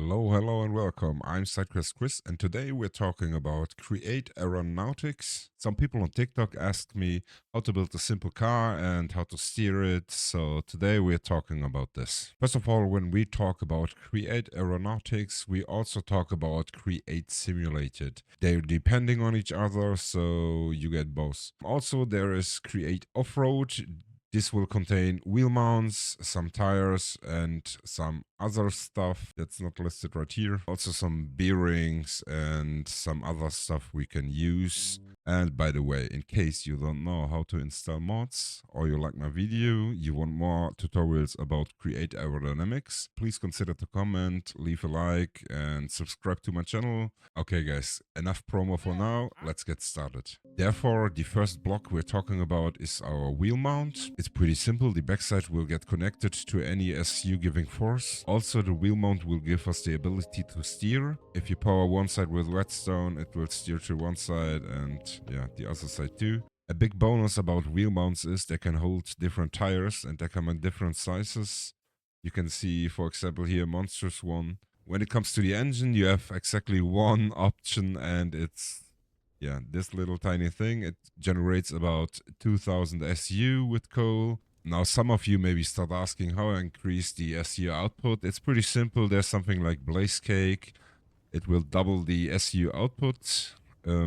Hello, and welcome. I'm SideQuest Chris, and today we're talking about Create Aeronautics. Some people on TikTok asked me how to build a simple car and how to steer it, so today we're talking about this. First of all, when we talk about Create Aeronautics, we also talk about Create Simulated. They're depending on each other, so you get both. Also, there is Create Off-Road. This will contain wheel mounts, some tires, and some other stuff that's not listed right here. Also some bearings and some other stuff we can use. And by the way, in case you don't know how to install mods or you like my video, you want more tutorials about Create Aerodynamics, please consider to comment, leave a like, and subscribe to my channel. Okay guys, enough promo for now, let's get started. Therefore, the first block we're talking about is our wheel mount. It's pretty simple, the backside will get connected to any SU giving force. Also, the wheel mount will give us the ability to steer. If you power one side with redstone, it will steer to one side and yeah, the other side too. A big bonus about wheel mounts is they can hold different tires and they come in different sizes. You can see, for example, here, monstrous one. When it comes to the engine, you have exactly one option and it's this little tiny thing. It generates about 2000 SU with coal. Now, some of you maybe start asking how I increase the SU output. It's pretty simple. There's something like Blaze Cake. It will double the SU output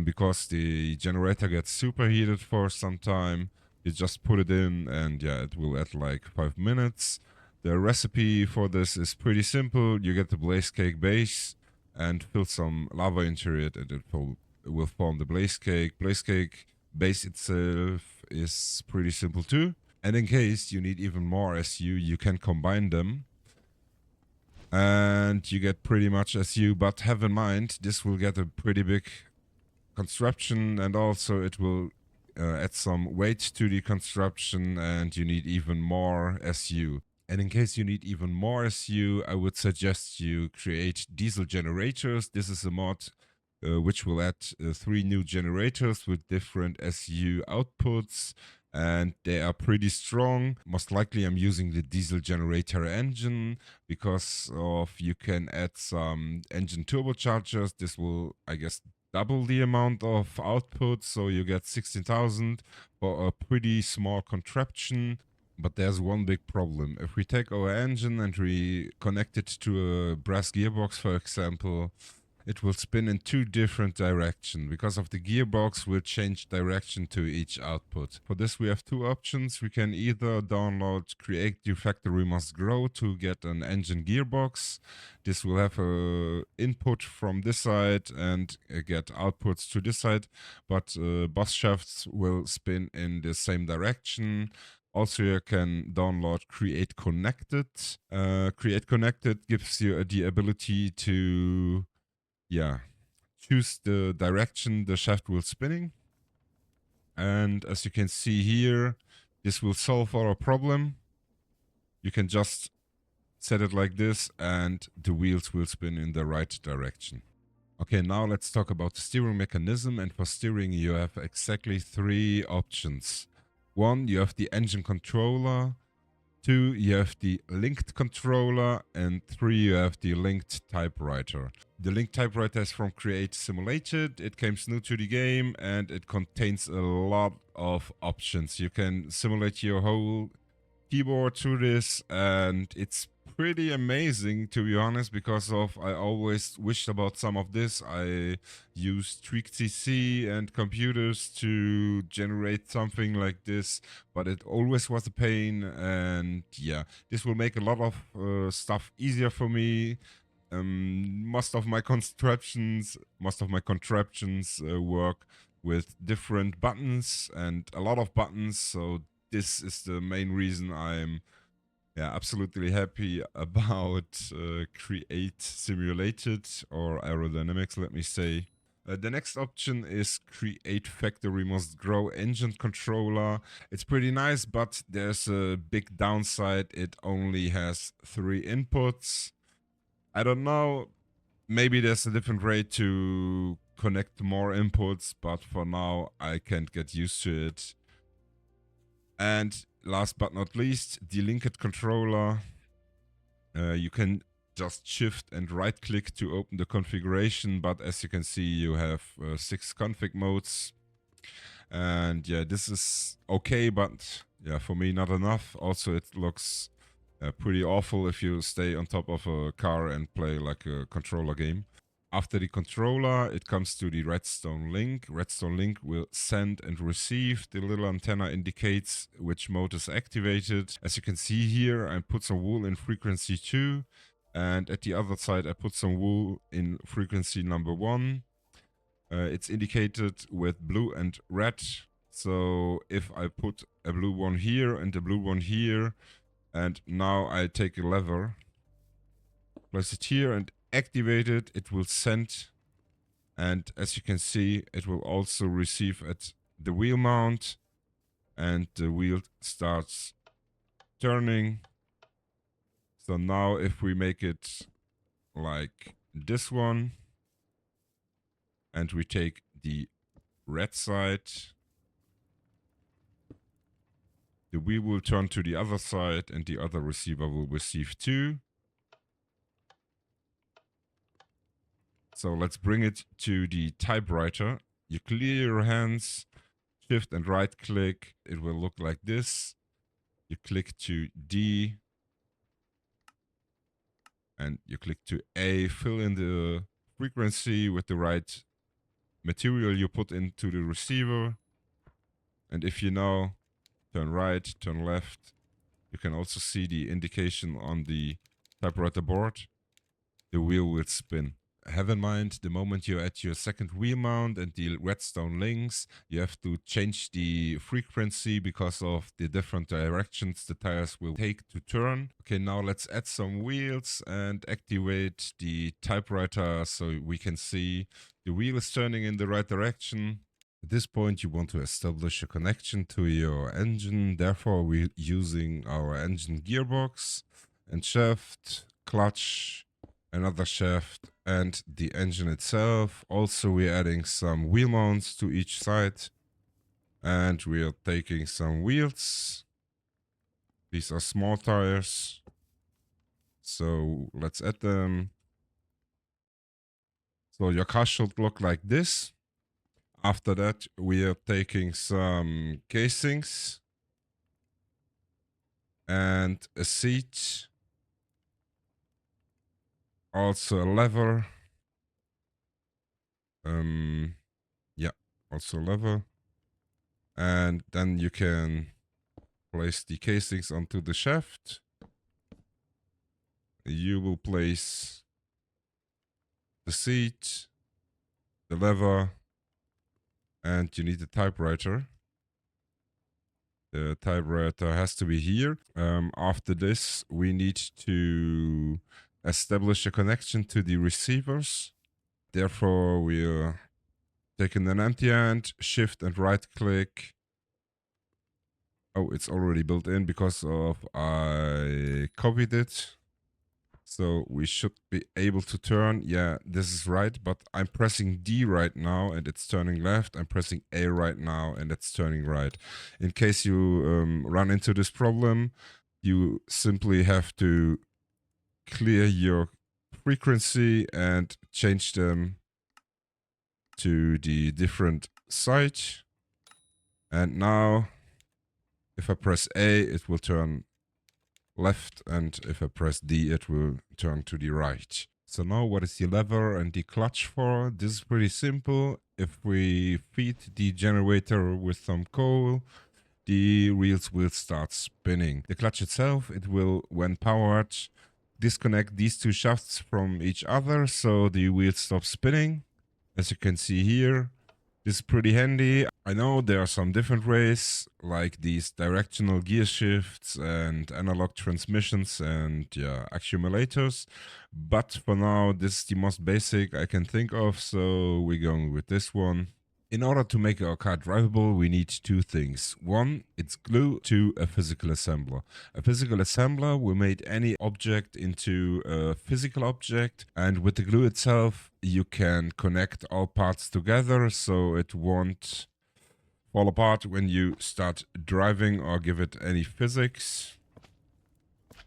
because the generator gets superheated for some time. You just put it in and yeah, it will add like 5 minutes. The recipe for this is pretty simple. You get the Blaze Cake base and fill some lava into it and it will form the Blaze Cake. Blaze Cake base itself is pretty simple too. And in case you need even more SU, you can combine them. And you get pretty much SU, but have in mind, this will get a pretty big construction and also it will add some weight to the construction and you need even more SU. And in case you need even more SU, I would suggest you create diesel generators. This is a mod which will add 3 new generators with different SU outputs, and they are pretty strong. Most likely I'm using the diesel generator engine because of you can add some engine turbochargers. This will, I guess, double the amount of output, so you get 16,000 for a pretty small contraption. But there's one big problem. If we take our engine and we connect it to a brass gearbox, for example, it will spin in 2 different directions. Because of the gearbox, will change direction to each output. For this, we have 2 options. We can either download Create Your Factory Must Grow to get an engine gearbox. This will have a input from this side and get outputs to this side, but boss shafts will spin in the same direction. Also, you can download Create Connected. Create Connected gives you the ability to choose the direction the shaft will spinning. And as you can see here, this will solve our problem. You can just set it like this and the wheels will spin in the right direction. Okay, now let's talk about the steering mechanism. And for steering, you have exactly 3 options. 1, you have the engine controller. 2, you have the linked controller, and 3, you have the linked typewriter. The linked typewriter is from Create Simulated. It came new to the game and it contains a lot of options. You can simulate your whole keyboard through this and it's pretty amazing, to be honest, because of I always wished about some of this. I used TweakCC and computers to generate something like this, but it always was a pain. And yeah, this will make a lot of stuff easier for me. Most of my contraptions work with different buttons and a lot of buttons, so this is the main reason I'm absolutely happy about Create Simulated or Aerodynamics, let me say. The next option is Create Factory Must Grow Engine Controller. It's pretty nice, but there's a big downside. It only has 3 inputs. I don't know, maybe there's a different way to connect more inputs, but for now I can't get used to it. And last but not least, the linked controller. You can just shift and right click to open the configuration, but as you can see, you have 6 config modes. And yeah, this is okay, but yeah, for me not enough. Also, it looks pretty awful if you stay on top of a car and play like a controller game. After the controller, it comes to the redstone link. Redstone link will send and receive. The little antenna indicates which mode is activated. As you can see here, I put some wool in frequency 2. And at the other side, I put some wool in frequency number 1. It's indicated with blue and red. So if I put a blue one here and a blue one here, and now I take a lever, place it here and activate it, it will send. And as you can see, it will also receive at the wheel mount, and the wheel starts turning. So now if we make it like this one, and we take the red side, the wheel will turn to the other side and the other receiver will receive 2. So let's bring it to the typewriter. You clear your hands, shift and right click. It will look like this. You click to D and you click to A. Fill in the frequency with the right material you put into the receiver. And if you now turn right, turn left, you can also see the indication on the typewriter board. The wheel will spin. Have in mind, the moment you're at your second wheel mount and the redstone links, you have to change the frequency because of the different directions the tires will take to turn. Okay, now let's add some wheels and activate the typewriter so we can see the wheel is turning in the right direction. At this point, you want to establish a connection to your engine. Therefore, we're using our engine gearbox and shaft, clutch, another shaft, and the engine itself. Also, we're adding some wheel mounts to each side, and we are taking some wheels. These are small tires, so let's add them. So your car should look like this. After that, we are taking some casings and a seat, also a lever. Yeah, also a lever. And then you can place the casings onto the shaft. You will place the seat, the lever, and you need a typewriter. The typewriter has to be here. After this, we need to establish a connection to the receivers. Therefore, we're taking an empty end, shift and right click. Oh, it's already built in because of I copied it. So we should be able to turn. Yeah, this is right, but I'm pressing D right now and it's turning left. I'm pressing A right now and it's turning right. In case you run into this problem, you simply have to clear your frequency and change them to the different side. And now, if I press A, it will turn left, and if I press D, it will turn to the right. So now what is the lever and the clutch for? This is pretty simple. If we feed the generator with some coal, the wheels will start spinning. The clutch itself, it will, when powered, disconnect these two shafts from each other so the wheels stop spinning. As you can see here, this is pretty handy. I know there are some different ways, like these directional gear shifts and analog transmissions and yeah, accumulators. But for now, this is the most basic I can think of, so we're going with this one. In order to make our car drivable, we need two things. One, it's glue. Two, a physical assembler. A physical assembler will make any object into a physical object, and with the glue itself, you can connect all parts together so it won't fall apart when you start driving or give it any physics.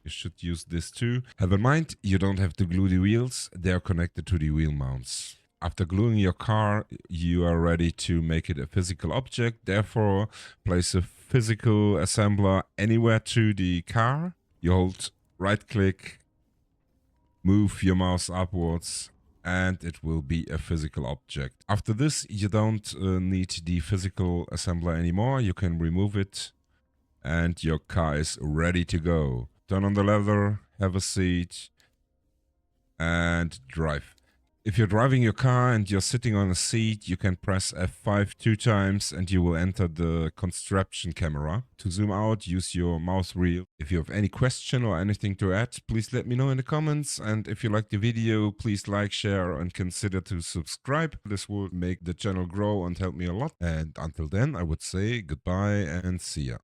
You should use this too. Have in mind, you don't have to glue the wheels. They are connected to the wheel mounts. After gluing your car, you are ready to make it a physical object. Therefore, place a physical assembler anywhere to the car. You hold right click, move your mouse upwards, and it will be a physical object. After this, you don't need the physical assembler anymore. You can remove it and your car is ready to go. Turn on the leather, have a seat, and drive. If you're driving your car and you're sitting on a seat, you can press F5 2 times and you will enter the construction camera. To zoom out, use your mouse wheel. If you have any question or anything to add, please let me know in the comments. And if you like the video, please like, share, and consider to subscribe. This will make the channel grow and help me a lot. And until then, I would say goodbye and see ya.